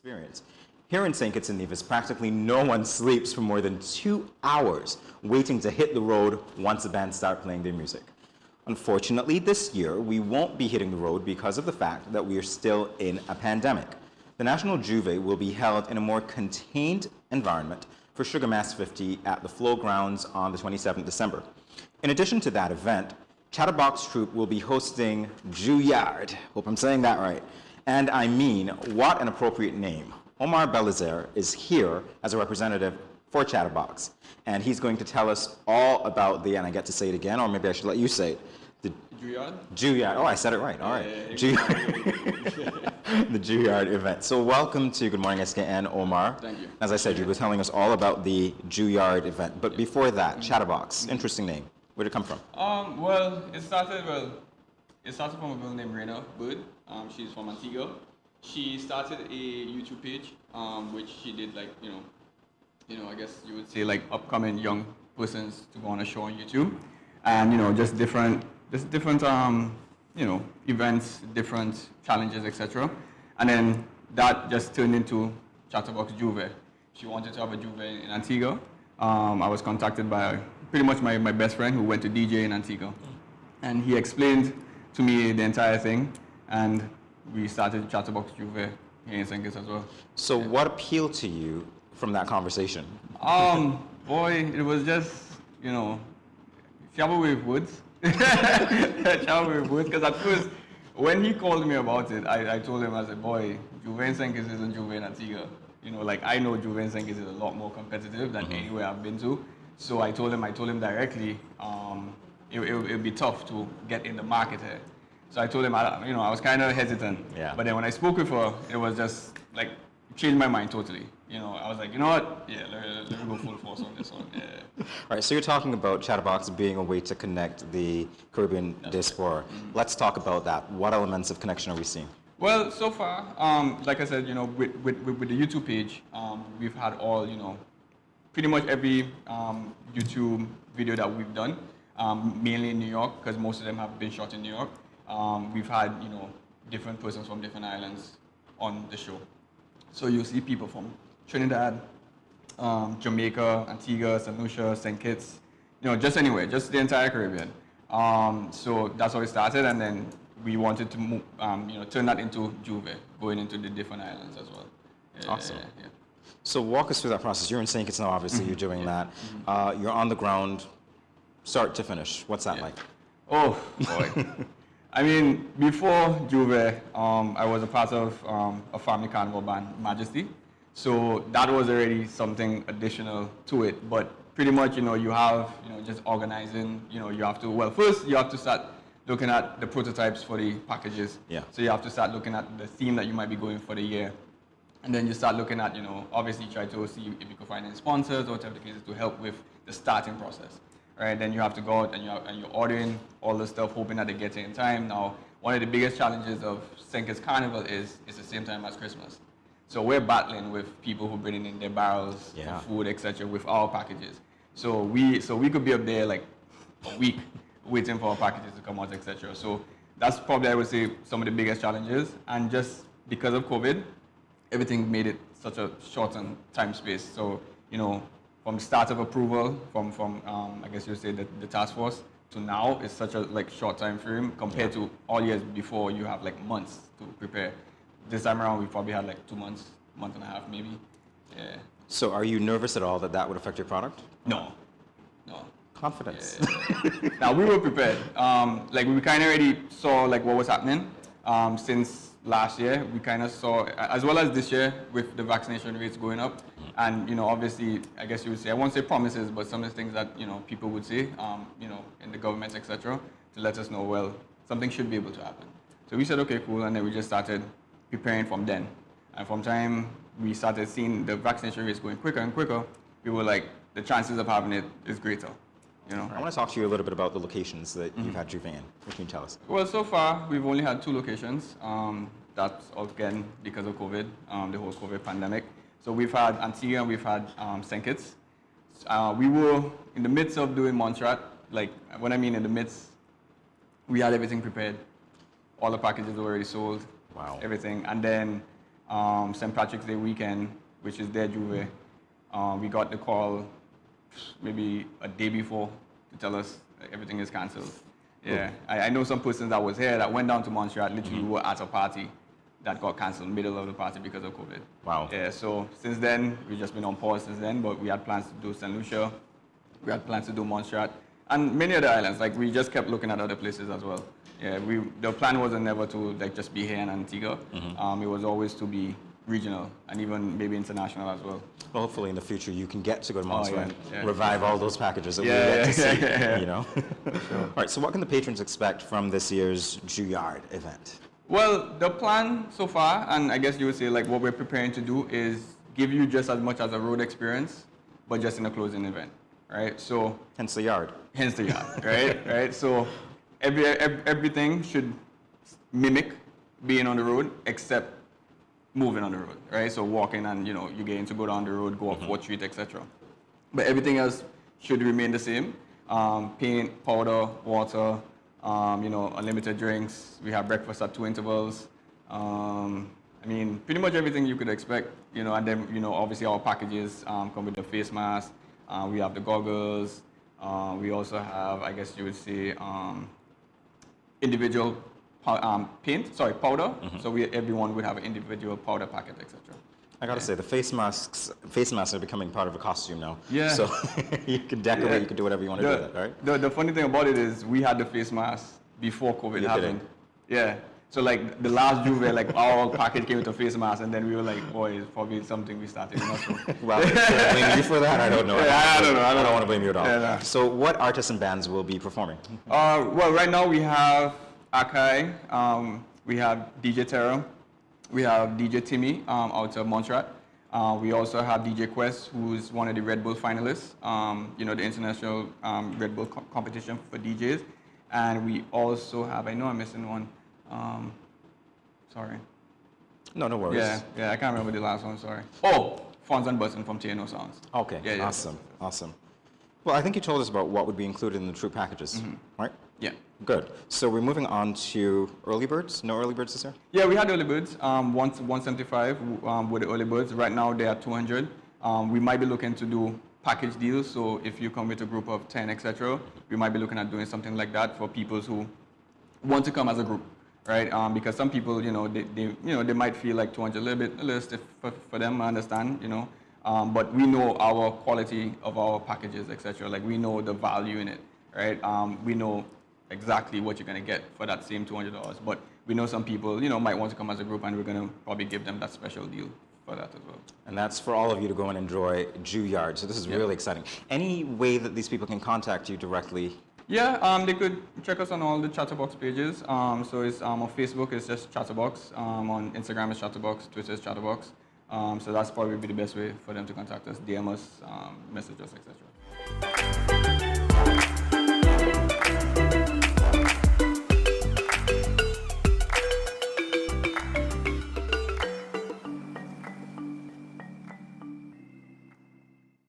experience. Here in St. Kitts and Nevis, practically no one sleeps for more than 2 hours waiting to hit the road once the band start playing their music. Unfortunately, this year, we won't be hitting the road because of the fact that we are still in a pandemic. The National Juve will be held in a more contained environment for Sugar Mass 50 at the Flow Grounds on the 27th December. In addition to that event, Chattabox Troupe will be hosting Juilliard. Hope I'm saying that right. And I mean, what an appropriate name. Omar Belizaire is here as a representative for Chattabox, and he's going to tell us all about the, and I get to say it again, or maybe I should let you say it. The Juilliard? Juilliard. Oh, I said it right. All right. The Juilliard event. So welcome to Good Morning SKN, Omar. Thank you. As I said, you were telling us all about the Juilliard event, but before that, Chattabox, interesting name. Where did it come from? It started from a girl named Reina Bird. She's from Antigua. She started a YouTube page, which she did like, I guess you would say like upcoming young persons to go on a show on YouTube, and just different events, different challenges, etc. And then that just turned into Chattabox Juve. She wanted to have a Juve in Antigua. I was contacted by pretty much my best friend who went to DJ in Antigua, and he explained to me the entire thing, and we started Chattabox Juve here in St. Kitts as well. So what appealed to you from that conversation? Boy, it was just, travel with words. Travel with words, because at first, when he called me about it, I told him, I said, boy, Juve in St. Kitts isn't Juve in Antigua. I know Juve in St. Kitts is a lot more competitive than anywhere I've been to. So I told him directly, it would be tough to get in the market here. So I told him, I was kind of hesitant. Yeah. But then when I spoke with her, it was just like, changed my mind totally. I was like, you know what? Yeah, let me go full force on this one. Yeah. All right, so you're talking about Chattabox being a way to connect the Caribbean diaspora. Let's talk about that. What elements of connection are we seeing? Well, so far, like I said, with the YouTube page, we've had all, pretty much every YouTube video that we've done, mainly in New York, because most of them have been shot in New York. We've had, different persons from different islands on the show. So you'll see people from Trinidad, Jamaica, Antigua, St. Lucia, St. Kitts, just anywhere, just the entire Caribbean. So that's how it started, and then we wanted to move, turn that into Juve, going into the different islands as well. Awesome. Yeah. So walk us through that process. You're in St. Kitts now, obviously, you're doing that. You're on the ground, start to finish. What's that like? Oh, boy. I mean, before Juve, I was a part of a family carnival band, Majesty. So that was already something additional to it. But pretty much, you have, just organizing, you have to, well, first you have to start looking at the prototypes for the packages. Yeah. So you have to start looking at the theme that you might be going for the year. And then you start looking at, obviously try to see if you can find any sponsors or whatever the case is to help with the starting process. Right, then you have to go out and you're ordering all the stuff, hoping that they get it in time. Now, one of the biggest challenges of St. Kitts Carnival is it's the same time as Christmas. So we're battling with people who bring in their barrels of food, etc., with our packages. So we could be up there like a week waiting for our packages to come out, etc. So that's probably, I would say, some of the biggest challenges. And just because of COVID, everything made it such a shortened time space. So, from the start of approval, from I guess you would say the task force to now, it's such a short time frame compared to all years before. You have months to prepare. This time around, we probably had 2 months, month and a half maybe. Yeah. So are you nervous at all that would affect your product? No. Confidence. Yeah. Now we were prepared. We kind of already saw what was happening since last year. We kind of saw, as well as this year, with the vaccination rates going up. And, obviously, I guess you would say, I won't say promises, but some of the things that, people would say, in the government, etc., to let us know, well, something should be able to happen. So we said, okay, cool, and then we just started preparing from then. And from time we started seeing the vaccination rates going quicker and quicker, we were like, the chances of having it is greater, I want to talk to you a little bit about the locations that you've had Juve in. What can you tell us? Well, so far, we've only had 2 locations. That's, again, because of COVID, the whole COVID pandemic. So we've had Antigua and we've had St. Kitts. We were in the midst of doing Montserrat. When I mean in the midst, we had everything prepared. All the packages were already sold. Wow. Everything. And then St. Patrick's Day weekend, which is their Juve, we got the call maybe a day before to tell us that everything is cancelled. Yeah, I know some persons that was here that went down to Montreal, literally were at a party that got cancelled middle of the party because of COVID. Wow. Yeah, so since then, we've just been on pause since then, but we had plans to do St. Lucia, we had plans to do Montserrat, and many other islands. Like, we just kept looking at other places as well. Yeah, the plan wasn't never to like just be here in Antigua. It was always to be regional and even maybe international as well. Well, hopefully in the future you can get to go to Montserrat yeah. and revive all those packages that we get to see, you know? All right, so what can the patrons expect from this year's Juilliard event? Well, the plan so far, and I guess you would say like what we're preparing to do, is give you just as much as a road experience, but just in a closing event, right? So Hence the yard. hence the yard, right? Right. So everything should mimic being on the road, except moving on the road, right? So walking and, you know, you're getting to go down the road, go up 4th Street, etc. But everything else should remain the same. Paint, powder, water, you know, unlimited drinks. We have breakfast at 2 intervals. I mean, pretty much everything you could expect, you know, and then, you know, obviously our packages come with the face mask. We have the goggles. We also have, I guess you would say, individual powder. So everyone would have an individual powder packet, etc. I gotta say, the face masks are becoming part of a costume now. Yeah. So you can decorate, you can do whatever you want to do with it, right? The funny thing about it is we had the face mask before COVID happened. Yeah. So like the last Juve, like our package came with a face mask, and then we were like, boy, it's probably something we started. Well, should I blame you for that? I don't know. Yeah, I don't know. I don't want to blame you at all. Yeah, no. So what artists and bands will be performing? Well, right now we have Akai, we have DJ Terra, we have DJ Timmy out of Montserrat. We also have DJ Quest, who's one of the Red Bull finalists, you know, the international Red Bull competition for DJs. And we also have, I know I'm missing one. Sorry. No worries. Yeah, I can't remember the last one, sorry. Oh, Fonz and Button from TNO Sounds. Okay, Yeah, awesome. Well, I think you told us about what would be included in the troop packages, right? Yeah. Good. So we're moving on to early birds. No early birds this year? Yeah, we had early birds, 175 with the early birds. Right now they are 200. We might be looking to do package deals. So if you come with a group of 10, etc., we might be looking at doing something like that for people who want to come as a group, right? Because some people, you know, they might feel like 200 a little stiff for them. I understand, you know. But we know our quality of our packages, etc. Like, we know the value in it, right? We know exactly what you're going to get for that same $200. But we know some people, you know, might want to come as a group, and we're going to probably give them that special deal for that as well. And that's for all of you to go and enjoy Juilliard. So this is really exciting. Any way that these people can contact you directly? Yeah, they could check us on all the Chattabox pages. So it's on Facebook, it's just Chattabox. On Instagram, it's Chattabox. Twitter is Chattabox. So that's probably be the best way for them to contact us, DM us, message us, etc.